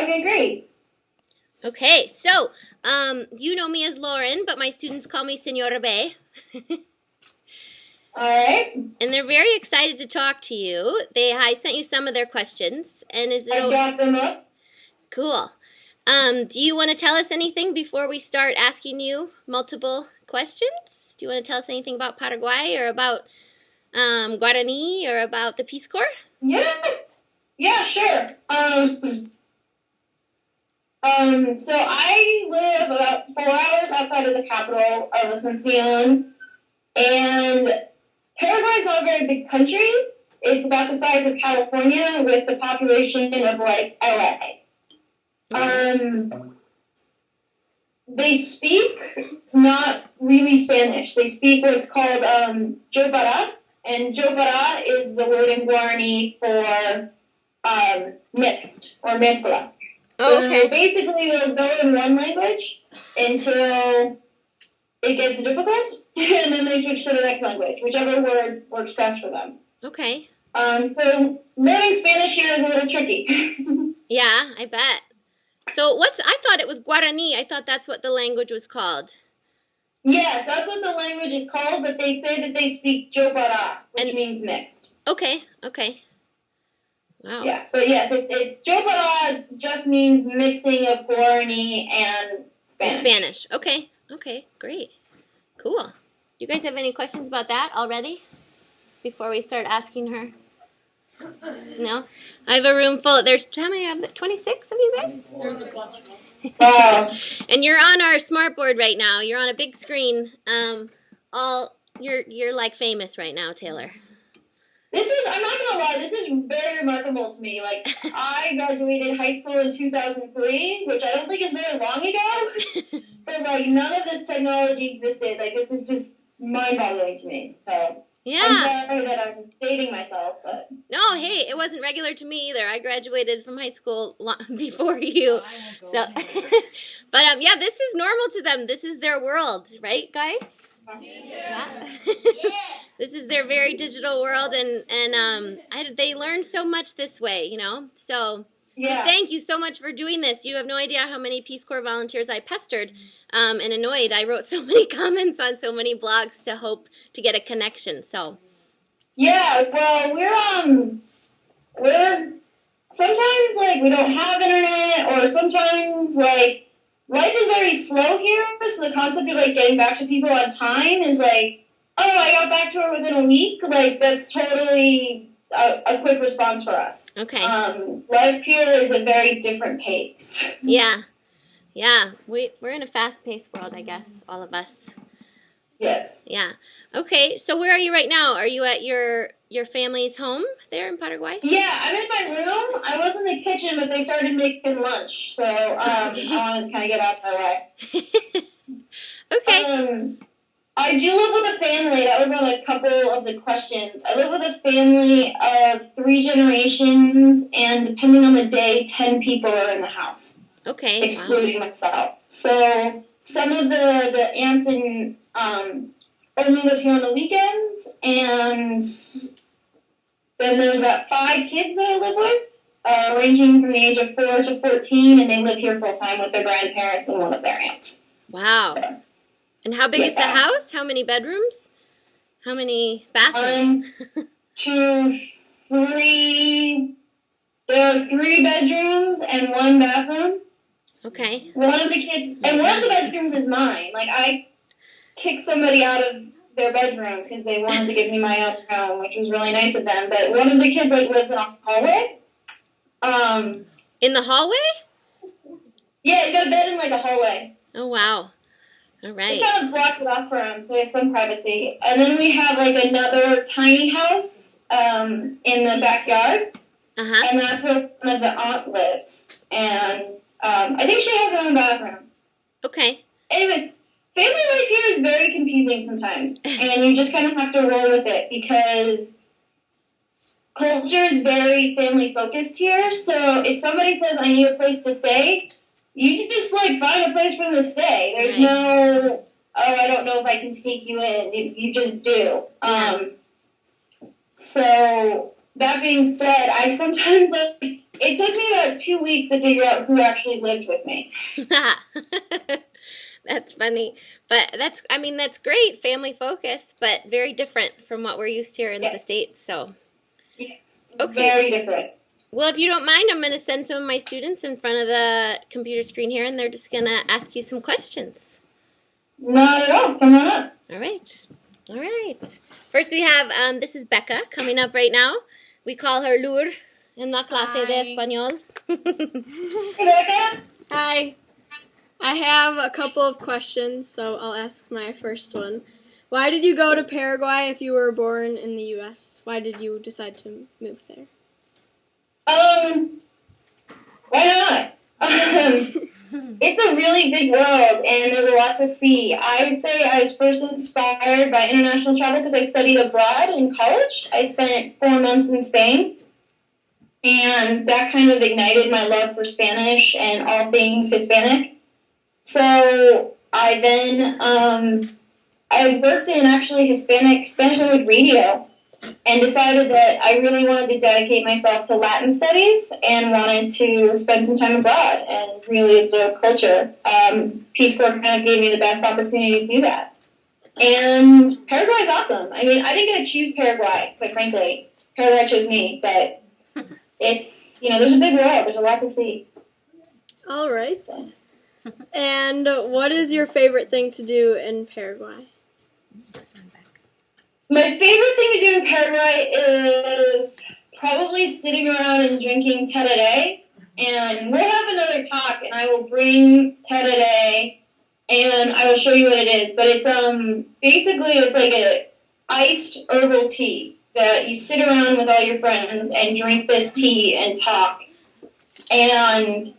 Okay, great. Okay, so you know me as Lauren, but my students call me Senora Bay. All right. And they're very excited to talk to you. I sent you some of their questions, and I got them up. Cool. Do you want to tell us anything before we start asking you multiple questions? Do you want to tell us anything about Paraguay or about Guarani or about the Peace Corps? Yeah, sure. So I live about 4 hours outside of the capital of Asuncion, and Paraguay is not a very big country. It's about the size of California with the population of like LA. They speak not really Spanish. They speak what's called Jobara, and Jobara is the word in Guarani for mixed or mezcla. Oh, okay. So basically, they'll go in one language until it gets difficult, and then they switch to the next language, whichever word works best for them. Okay. So learning Spanish here is a little tricky. Yeah, I bet. So I thought it was Guarani. I thought that's what the language was called. Yes, that's what the language is called, but they say that they speak Jopara, which means mixed. Okay. Wow. Yeah, but yes, it's Jopara just means mixing of Guarani and Spanish. Okay, great. Cool. You guys have any questions about that already? Before we start asking her? No? I have a room full. There's how many of 26 of you guys? Wow. And you're on our smart board right now. You're on a big screen. You're like famous right now, Taylor. I'm not gonna lie, this is very remarkable to me. Like, I graduated high school in 2003, which I don't think is very long ago, but like, none of this technology existed. Like, this is just mind-boggling to me, so. Yeah. I'm sorry that I'm dating myself, but. No, hey, it wasn't regular to me either. I graduated from high school before you. So, but yeah, this is normal to them. This is their world, right, guys? Yeah. This is their very digital world, and they learn so much this way, you know. So thank you so much for doing this. You have no idea how many Peace Corps volunteers I pestered and annoyed. I wrote so many comments on so many blogs to hope to get a connection. So yeah, well, we're sometimes like we don't have internet, or sometimes like life is very slow here. So the concept of like getting back to people on time is like, oh, I got back to her within a week. Like, that's totally a quick response for us. Okay. Life here is a very different pace. Yeah. We're in a fast-paced world, I guess, all of us. Yes. Yeah. Okay, so where are you right now? Are you at your family's home there in Paraguay? Yeah, I'm in my room. I was in the kitchen, but they started making lunch, so I wanted to kind of get out of my way. Okay. I do live with a family. That was on a couple of the questions. I live with a family of 3 generations, and depending on the day, 10 people are in the house. Okay. Excluding myself. So some of the aunts and only live here on the weekends, and then there's about 5 kids that I live with, ranging from the age of 4 to 14, and they live here full time with their grandparents and one of their aunts. Wow. So, and how big is the house? How many bedrooms? How many bathrooms? 2, 3. There are 3 bedrooms and 1 bathroom. Okay. One of the bedrooms is mine. Like, I kicked somebody out of their bedroom because they wanted to give me my own home, which was really nice of them. But one of the kids lives in a hallway. In the hallway? Yeah, he's got a bed in a hallway. Oh wow. All right. We kind of blocked it off for him, so he has some privacy. And then we have another tiny house in the backyard, and that's where one of the aunt lives. And I think she has her own bathroom. Okay. Anyways, family life here is very confusing sometimes, and you just kind of have to roll with it because culture is very family focused here. So if somebody says, I need a place to stay, you just find a place for them to stay. There's no, I don't know if I can take you in. You just do. Yeah. So that being said, I sometimes, like, it took me about 2 weeks to figure out who actually lived with me. That's funny. But that's great, family focus, but very different from what we're used to here in the States. So, yes, okay. Very different. Well, if you don't mind, I'm going to send some of my students in front of the computer screen here, and they're just going to ask you some questions. Not at all. Come on up. All right. All right. First we have, this is Becca coming up right now. We call her Lur en la clase de español. Hey, Becca. Hi. I have a couple of questions, so I'll ask my first one. Why did you go to Paraguay if you were born in the U.S.? Why did you decide to move there? Why not? It's a really big world, and there's a lot to see. I would say I was first inspired by international travel because I studied abroad in college. I spent 4 months in Spain, and that kind of ignited my love for Spanish and all things Hispanic. So I then, I worked in actually Spanish language radio, and decided that I really wanted to dedicate myself to Latin studies and wanted to spend some time abroad and really absorb culture. Peace Corps kind of gave me the best opportunity to do that. And Paraguay is awesome. I mean, I didn't get to choose Paraguay, quite frankly. Paraguay chose me, but it's, there's a big world. There's a lot to see. All right. So. And what is your favorite thing to do in Paraguay? My favorite thing to do in Paraguay is probably sitting around and drinking tereré. And we'll have another talk, and I will bring tereré, and I will show you what it is. But it's basically it's like a iced herbal tea that you sit around with all your friends and drink this tea and talk. And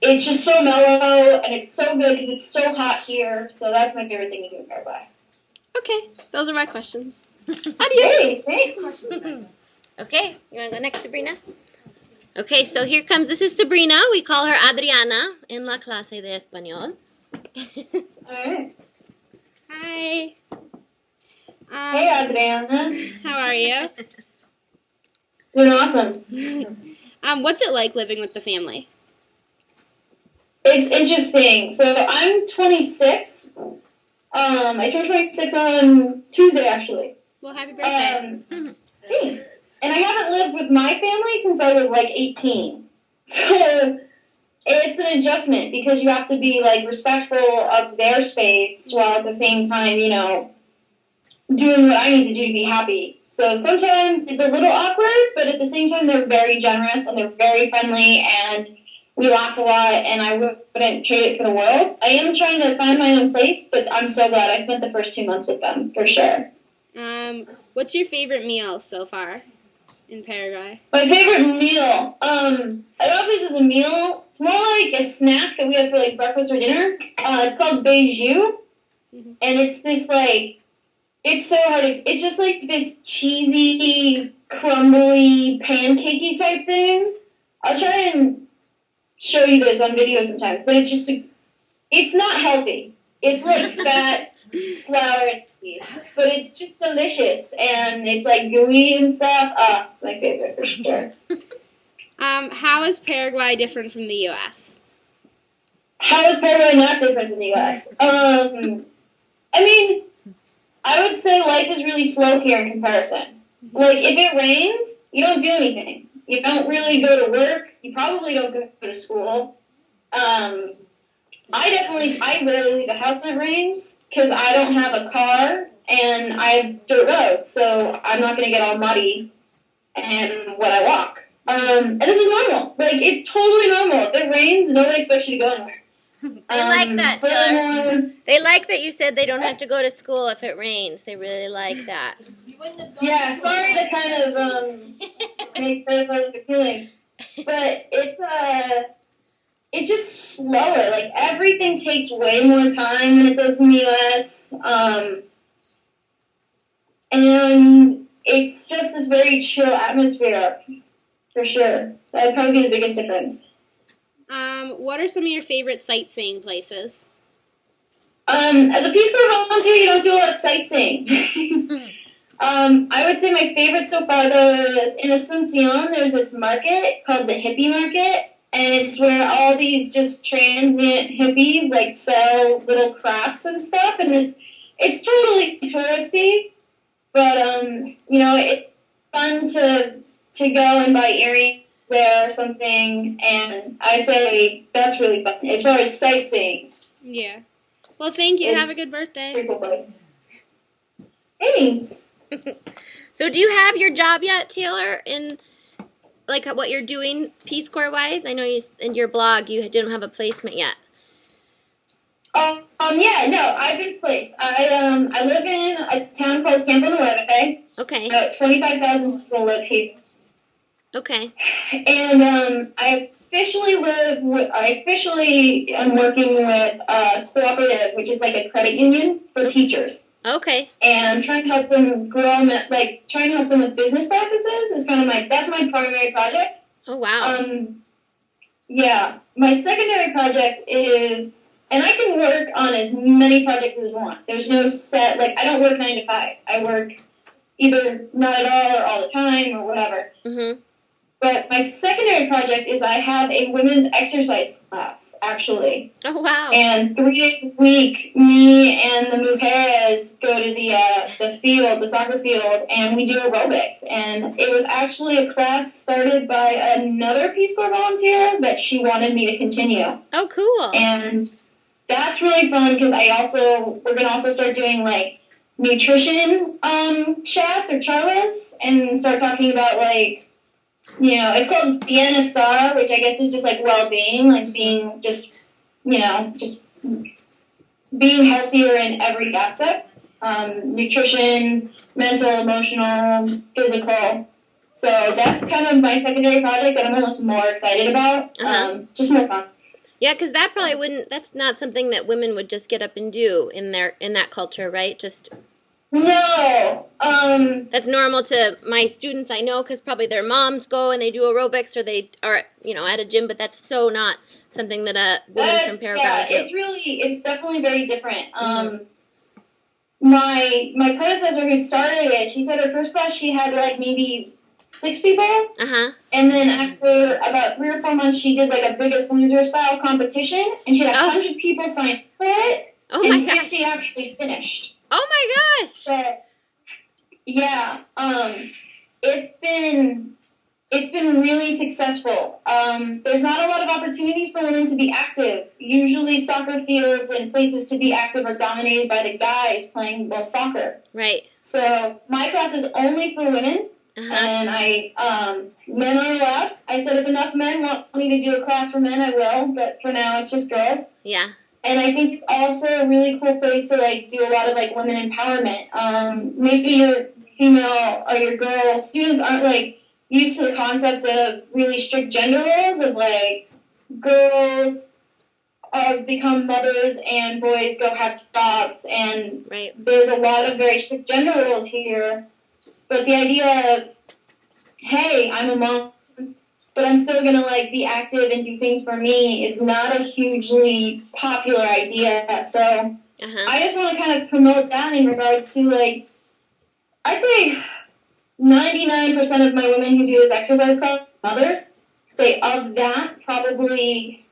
it's just so mellow, and it's so good because it's so hot here. So that's my favorite thing to do in Paraguay. Okay, those are my questions. Adios. Okay, you want to go next, Sabrina? Okay, so here comes, this is Sabrina. We call her Adriana en la clase de español. Alright. Hi. Hey, Adriana. How are you? Doing awesome. What's it like living with the family? It's interesting. So I'm 26. I turned 26 on Tuesday, actually. Well, happy birthday. Thanks. And I haven't lived with my family since I was, 18. So it's an adjustment because you have to be, respectful of their space while at the same time, doing what I need to do to be happy. So sometimes it's a little awkward, but at the same time, they're very generous and they're very friendly, and we laugh a lot, and I wouldn't trade it for the world. I am trying to find my own place, but I'm so glad I spent the first 2 months with them, for sure. What's your favorite meal so far in Paraguay? My favorite meal? I don't know if this is a meal. It's more like a snack that we have for, breakfast or dinner. It's called beiju, and it's this, it's so hard. It's just, this cheesy, crumbly, pancakey type thing. I'll try and show you this on video sometimes, but it's just, it's not healthy. It's fat flour and cheese, but it's just delicious, and it's gooey and stuff. It's my favorite for sure. How is Paraguay different from the U.S.? How is Paraguay not different from the U.S.? I would say life is really slow here in comparison. If it rains, you don't do anything. You don't really go to work. You probably don't go to school. I rarely leave the house when it rains because I don't have a car and I have dirt roads, so I'm not going to get all muddy and when I walk. And this is normal. It's totally normal. If it rains, nobody expects you to go anywhere. They like that, Taylor. They like that you said they don't have to go to school if it rains. They really like that. Yeah, sorry to kind of make the feeling, but it's just slower. Everything takes way more time than it does in the U.S. And it's just this very chill atmosphere, for sure. That would probably be the biggest difference. What are some of your favorite sightseeing places? As a Peace Corps volunteer, you don't do a lot of sightseeing. I would say my favorite so far, though, is in Asuncion, there's this market called the Hippie Market, and it's where all these just transient hippies, like, sell little crafts and stuff, and it's totally touristy, but, it's fun to go and buy earrings there or something, and I'd say that's really fun, as far as sightseeing. Yeah. Well, thank you. Have a good birthday. Pretty cool place. Thanks. So do you have your job yet, Taylor, in like what you're doing Peace Corps wise? I know you in your blog you didn't have a placement yet. Yeah, no, I've been placed. I live in a town called Campo Nueve. Okay. About 25,000 people live here. Okay. And I officially am working with a cooperative, which is like a credit union for teachers. Okay. And I'm trying to help them grow, trying to help them with business practices is kind of that's my primary project. Oh, wow. Yeah. My secondary project is, and I can work on as many projects as I want. There's no set, I don't work 9 to 5. I work either not at all or all the time or whatever. Mm-hmm. But my secondary project is I have a women's exercise class, actually. Oh, wow. And 3 days a week, me and the mujeres go to the field, the soccer field, and we do aerobics. And it was actually a class started by another Peace Corps volunteer that she wanted me to continue. Oh, cool. And that's really fun because we're going to also start doing, nutrition chats or charlas and start talking about, it's called Bienestar, which I guess is just well-being, being just being healthier in every aspect. Nutrition, mental, emotional, physical. So that's kind of my secondary project that I'm almost more excited about. Just more fun. Yeah, because that's not something that women would just get up and do in that culture, right? No. That's normal to my students, I know, because probably their moms go and they do aerobics or they are, at a gym, but that's so not something that a woman from Paraguay would do. It's definitely very different. My predecessor who started it, she said her first class she had maybe 6 people. Uh-huh. And then after about 3 or 4 months, she did a Biggest Loser style competition, and she had 100 people sign up for it. Oh my and gosh. 50 actually finished. Oh my gosh! So, yeah, it's been really successful. There's not a lot of opportunities for women to be active. Usually soccer fields and places to be active are dominated by the guys playing, soccer. Right. So my class is only for women, and men are allowed. I said if enough men want me to do a class for men, I will, but for now it's just girls. Yeah. And I think it's also a really cool place to do a lot of women empowerment. Maybe your female or your girl students aren't used to the concept of really strict gender roles of girls become mothers and boys go have jobs, and there's a lot of very strict gender roles here. But the idea of, hey, I'm a mom, but I'm still going to be active and do things for me is not a hugely popular idea. So I just want to kind of promote that in regards to I'd say 99% of my women who do this exercise class are mothers. Say of that, probably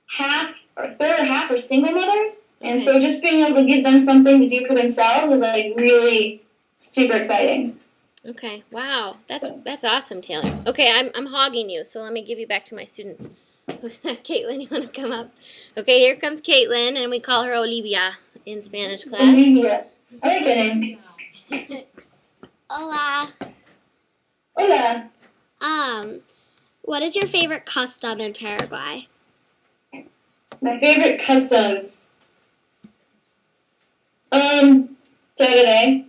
half or a third or half are single mothers. And so just being able to give them something to do for themselves is really super exciting. Okay, wow, that's awesome, Taylor. Okay, I'm hogging you, so let me give you back to my students. Caitlin, you want to come up? Okay, here comes Caitlin, and we call her Olivia in Spanish class. Olivia. I like that name. Hola. Hola. What is your favorite custom in Paraguay? My favorite custom? Saturday.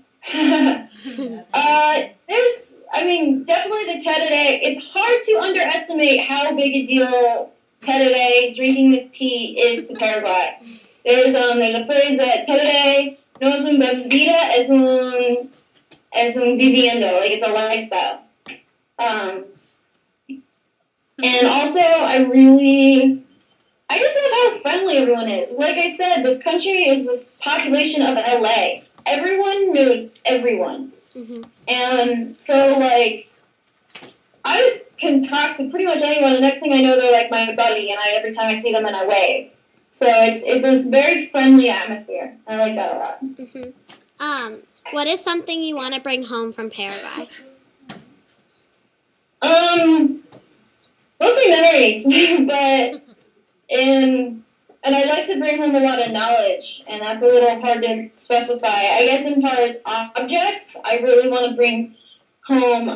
Definitely the tereré. It's hard to underestimate how big a deal tereré, drinking this tea, is to Paraguay. There's a phrase that tereré no es una bebida, es un viviendo, it's a lifestyle. And also, I just love how friendly everyone is. Like I said, this country is this population of LA. everyone knows everyone. Mm-hmm. And so, like, I just can talk to pretty much anyone, and next thing I know, they're like my buddy, and every time I see them, and I wave. So it's this very friendly atmosphere. I like that a lot. Mm-hmm. What is something you want to bring home from Paraguay? Mostly memories, but and I like to bring home a lot of knowledge, and that's a little hard to specify. I guess in far as objects, I really want to bring home.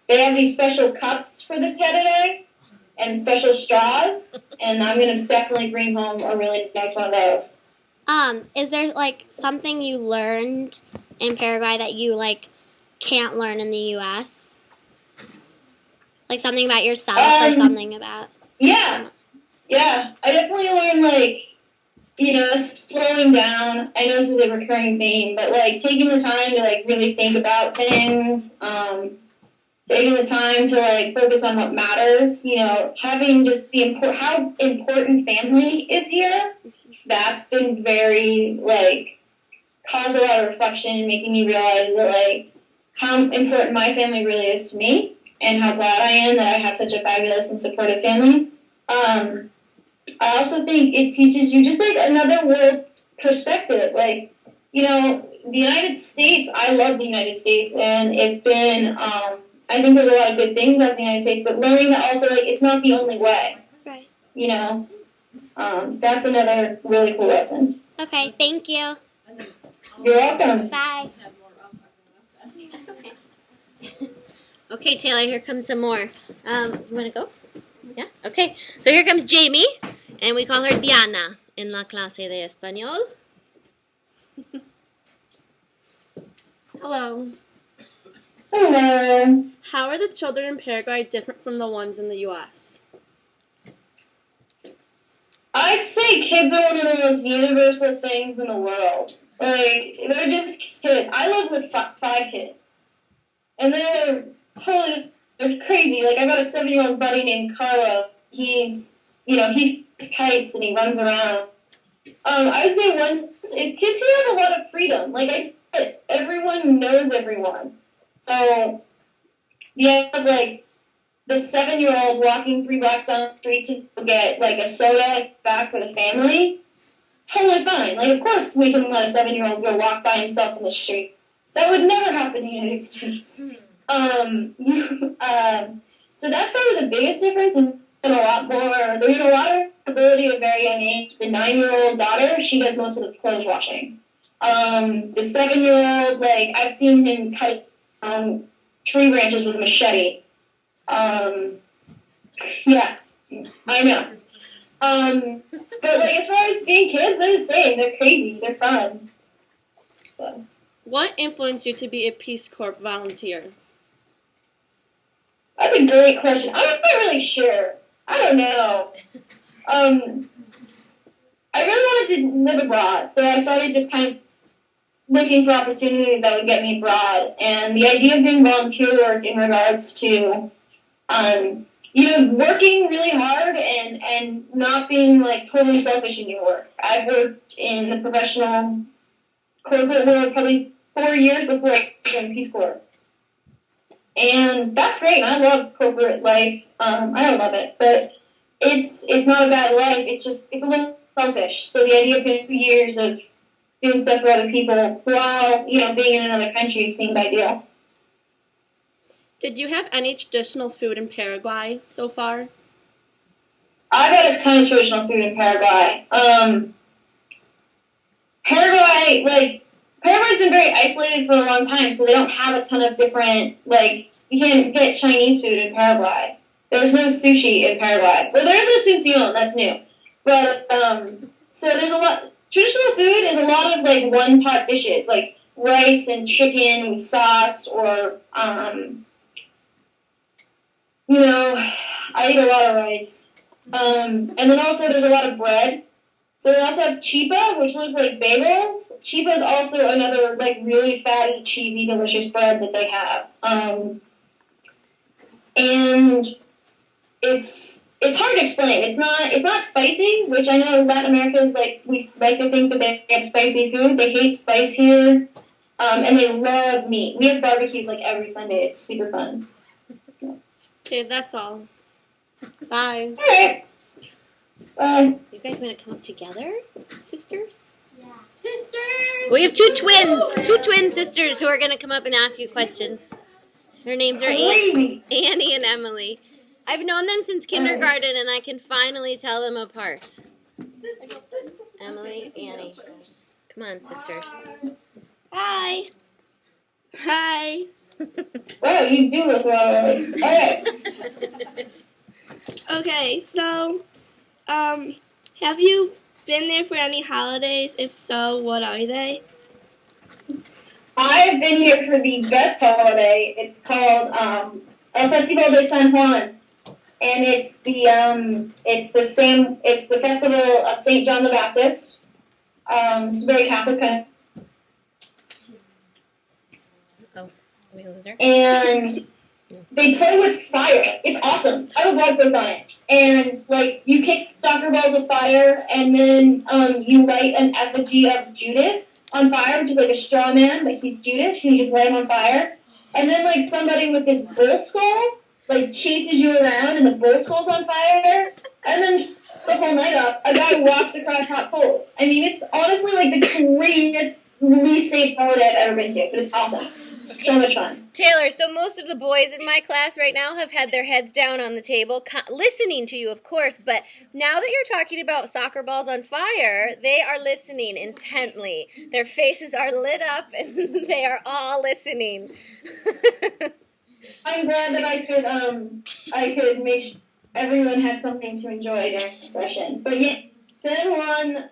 They have these special cups for the Terere and special straws, and I'm gonna definitely bring home a really nice one of those. Is there like something you learned in Paraguay that you like can't learn in the U.S.? Like something about yourself or something about... Yeah. I definitely learned, like, slowing down. I know this is a recurring theme, but, like, taking the time to, like, really think about things, taking the time to, like, focus on what matters, having just how important family is here. That's been very, like, caused a lot of reflection and making me realize that, like, how important my family really is to me. And how glad I am that I have such a fabulous and supportive family. I also think it teaches you just, like, another world perspective. Like, the United States, I love the United States, and it's been, I think there's a lot of good things about the United States, but learning that also, like, it's not the only way. Right. That's another really cool lesson. Okay, thank you. You're welcome. Bye. That's okay. Okay, Taylor, here comes some more. You want to go? Yeah? Okay. So here comes Jamie, and we call her Diana en la clase de español. Hello. Hello. How are the children in Paraguay different from the ones in the U.S.? I'd say kids are one of the most universal things in the world. Like, they're just kids. I live with 5 kids. And they're crazy. Like, I've got a 7-year-old buddy named Carlo. He flies kites and he runs around. I would say kids here have a lot of freedom. Like I said, everyone knows everyone. So, you have, like, the 7-year-old walking 3 blocks down the street to get, like, a soda back for the family. Totally fine. Like, of course we can let a 7-year-old go walk by himself in the street. That would never happen in the United States. So that's probably the biggest difference. Is there's a lot of ability at a very young age. The 9-year-old daughter, she does most of the clothes washing. The 7-year-old, like, I've seen him cut tree branches with a machete. Yeah, I know. But, like, as far as being kids, they're the same. They're crazy. They're fun. So. What influenced you to be a Peace Corps volunteer? That's a great question. I'm not really sure. I don't know. I really wanted to live abroad, so I started just kind of looking for opportunities that would get me abroad. And the idea of doing volunteer work in regards to, working really hard and not being, like, totally selfish in your work. I've worked in the professional corporate world probably 4 years before I joined Peace Corps. And that's great. I love corporate life. I don't love it, but it's not a bad life. It's a little selfish. So the idea of doing 2 years of doing stuff for other people while, being in another country seemed ideal. Did you have any traditional food in Paraguay so far? I've had a ton of traditional food in Paraguay. Paraguay's been very isolated for a long time, so they don't have a ton of different, like, you can't get Chinese food in Paraguay. There's no sushi in Paraguay. Well, there is a Asuncion, that's new. But, so there's a lot, traditional food is a lot of, like, one-pot dishes, like rice and chicken with sauce, or, I eat a lot of rice. And then also there's a lot of bread. So they also have chipa, which looks like bagels. Chipa is also another, like, really fatty, cheesy, delicious bread that they have. And it's it's hard to explain. It's not spicy, which I know Latin America is like, we like to think that they have spicy food. They hate spice here, and they love meat. We have barbecues like every Sunday. It's super fun. Okay, that's all. Bye. All right. You guys want to come up together, sisters? Yeah. Sisters! We have two twin sisters who are going to come up and ask you questions. Their names are Annie and Emily. I've known them since kindergarten, and I can finally tell them apart. Emily, Annie. Come on, sisters. Hi. Hi. Wow, you do look well. All right. Okay, so, have you been there for any holidays? If so, what are they? I've been here for the best holiday. It's called El Festival de San Juan, and it's the festival of Saint John the Baptist. It's very Catholic kind. We lose her? And they play with fire. It's awesome. I have a blog post on it. And like you kick soccer balls with fire, and then you light an effigy of Judas on fire, which is like a straw man, but he's Judas. And you just light him on fire, and then like somebody with this bull skull like chases you around, and the bull skull's on fire, and then the whole night off, a guy walks across hot coals. I mean, it's honestly like the craziest, least safe holiday I've ever been to, but it's awesome. So much fun. Taylor, so most of the boys in my class right now have had their heads down on the table, listening to you, of course, but now that you're talking about soccer balls on fire, they are listening intently. Their faces are lit up, and they are all listening. I'm glad that I could make sure everyone had something to enjoy during the session. But yeah, San Juan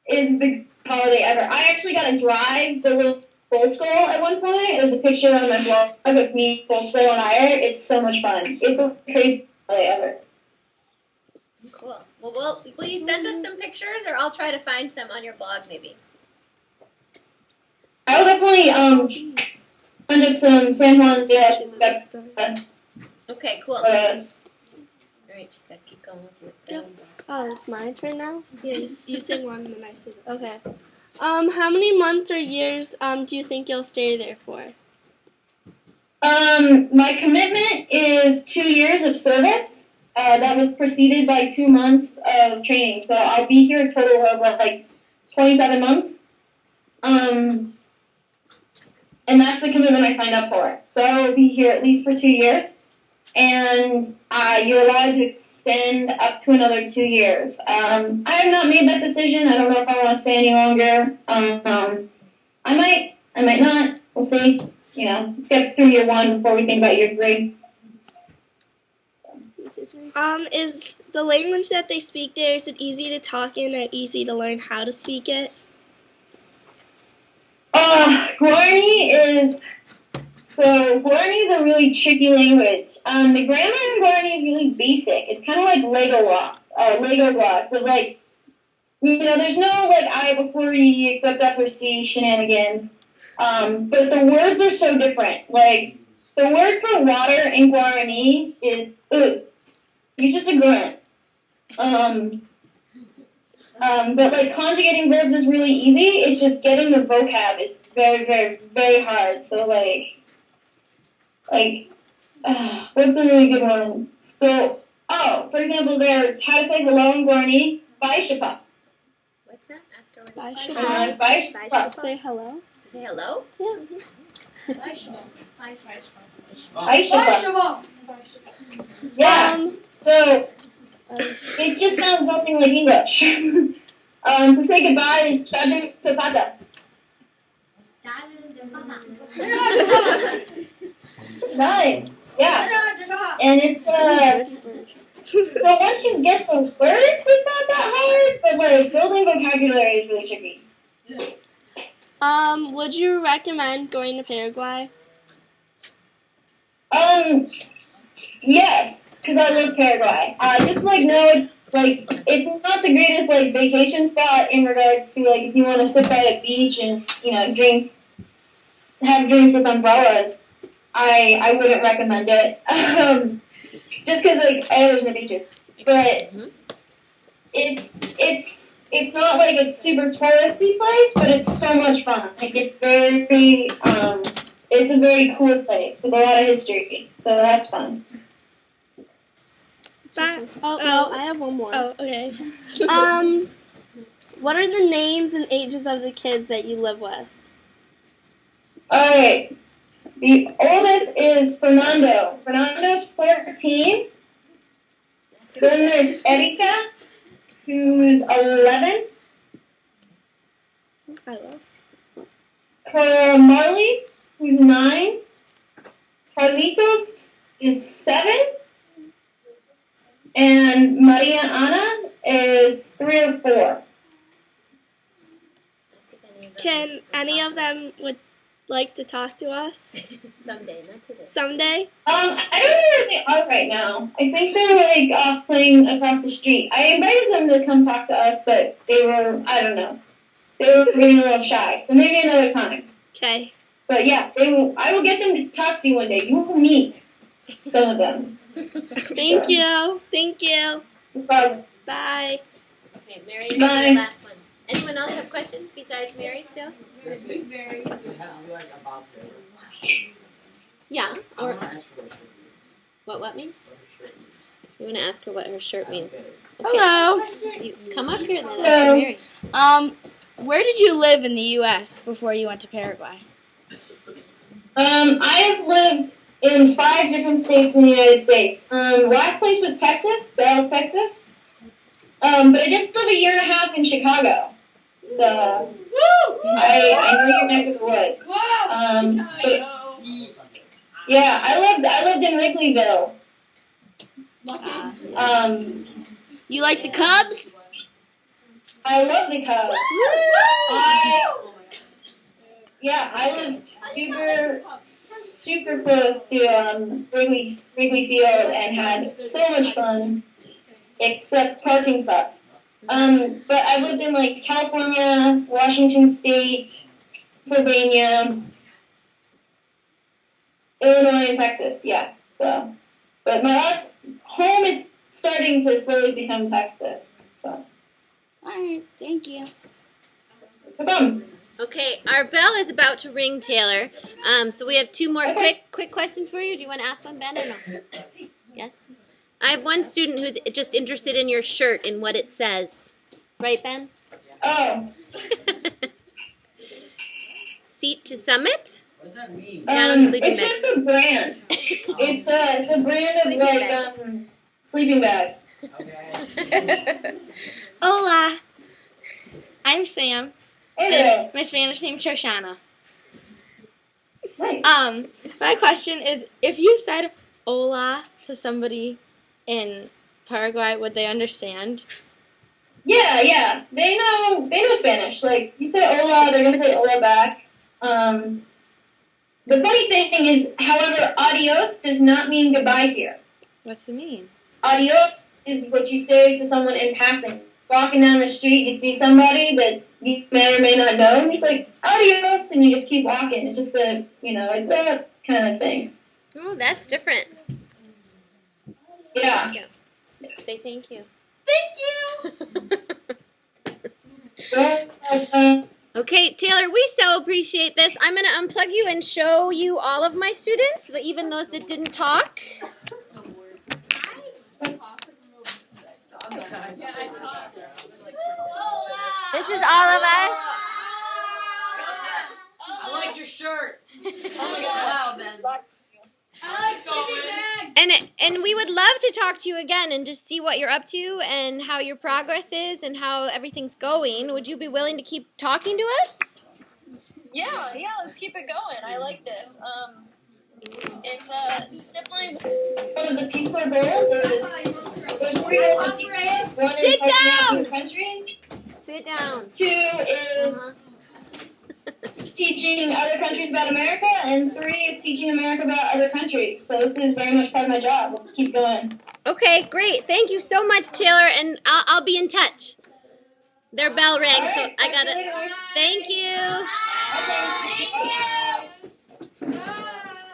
is the holiday ever. I actually got to drive the little full skull at one point. There's a picture on my blog of me full skull on fire. It's so much fun. It's the craziest holiday ever. Cool. Well, will you send us some pictures, or I'll try to find some on your blog, maybe? I will definitely find up some San Juan best. Okay, cool. All Photos. right, you guys keep going with your Yep. Oh, it's my turn now? Yeah, you sing one and then I sing. Okay. How many months or years do you think you'll stay there for? My commitment is 2 years of service. That was preceded by 2 months of training. So I'll be here a total of like 27 months. And that's the commitment I signed up for. So I'll be here at least for 2 years. And you're allowed to extend up to another 2 years. I have not made that decision. I don't know if I want to stay any longer. I might not. We'll see. You know, let's get through year 1 before we think about year 3. Is the language that they speak there, is it easy to talk in or easy to learn how to speak it? Guarani is a really tricky language. The grammar in Guarani is really basic. It's kind of like Lego blocks. So like, you know, there's no like I before E except after C shenanigans. But the words are so different. Like the word for water in Guarani is ut. It's just a grunt. But like conjugating verbs is really easy. It's just getting the vocab is very, very, very hard. So what's a really good one? So, for example, how to say hello in Guarani, bye shapa. What's that afterwards? Bye shapa. Bye shapa. Say hello. To say hello? Yeah. Bye shapa. Yeah. So it just sounds nothing like English. To say goodbye is Dadu Tapata. Nice. Yeah. And it's so once you get the words, it's not that hard, but like building vocabulary is really tricky. Would you recommend going to Paraguay? Yes, because I love Paraguay. Just like know it's not the greatest like vacation spot in regards to like if you want to sit by a beach and have drinks with umbrellas. I wouldn't recommend it. just because like there's no beaches, but it's not like a super touristy place, but it's so much fun. Like it's a very cool place with a lot of history, so that's fun. I have one more. Oh, okay. What are the names and ages of the kids that you live with? Alright. The oldest is Fernando. Fernando's 14. Then there's Erika, who's 11. Marley, who's 9. Carlitos is 7. And Maria Ana is 3 or 4. Can any of them would like to talk to us Someday, not today. someday? I don't know where they are right now. I think they're like off playing across the street. I invited them to come talk to us, but they were, I don't know. They were being a little shy, so maybe another time. Okay. But yeah, I will get them to talk to you one day. You will meet some of them. Thank you. Thank you. No problem. Bye. Okay, Mary, Bye. the last one. Anyone else have questions besides Mary still? Yeah. Or what mean? You want to ask her what her shirt means? Okay. Hello. You come up here and then ask Mary. Where did you live in the U.S. before you went to Paraguay? I have lived in 5 different states in the United States. Last place was Texas, Dallas, Texas. But I did live a year and a half in Chicago. So I know your neck of the woods. But, yeah, I lived in Wrigleyville. You like the Cubs? I love the Cubs. I lived super close to Wrigley Field and had so much fun. Except parking sucks. But I lived in like California, Washington State, Pennsylvania, Illinois, and Texas. Yeah. So, but my last home is starting to slowly become Texas. So. All right. Thank you. No problem. Okay, our bell is about to ring, Taylor. So we have 2 more quick questions for you. Do you want to ask one, Ben, or no? Yes? I have one student who's just interested in your shirt and what it says. Right, Ben? Oh. Seat to Summit? What does that mean? It's just a brand. It's a brand of Sleeping sleeping bags. Okay. Hola. I'm Sam. Hey there. My Spanish name is Shoshana. Nice. My question is, if you said hola to somebody in Paraguay, would they understand? Yeah. They know Spanish. Like you say hola, they're gonna say hola back. The funny thing is, however, adios does not mean goodbye here. What's it mean? Adios is what you say to someone in passing. Walking down the street, you see somebody that you may or may not know, and you're just like, adios, and you just keep walking. It's just like that kind of thing. Oh, that's different. Yeah. Thank you. Say thank you. Okay, Taylor, we so appreciate this. I'm going to unplug you and show you all of my students, even those that didn't talk. This is all of us. I like your shirt. Wow, Ben. And we would love to talk to you again and just see what you're up to and how your progress is and how everything's going. Would you be willing to keep talking to us? Yeah, let's keep it going. I like this. It's definitely one of the Peace Corps goals is there's 3 goals of Peace Corps. 1 is Sit helping out down. the country. Sit down. 2 is teaching other countries about America, and 3 is teaching America about other countries. So this is very much part of my job. Let's keep going. Okay, great. Thank you so much, Taylor, and I'll be in touch. Their bell rang, so I gotta. Thank you. Okay. Bye.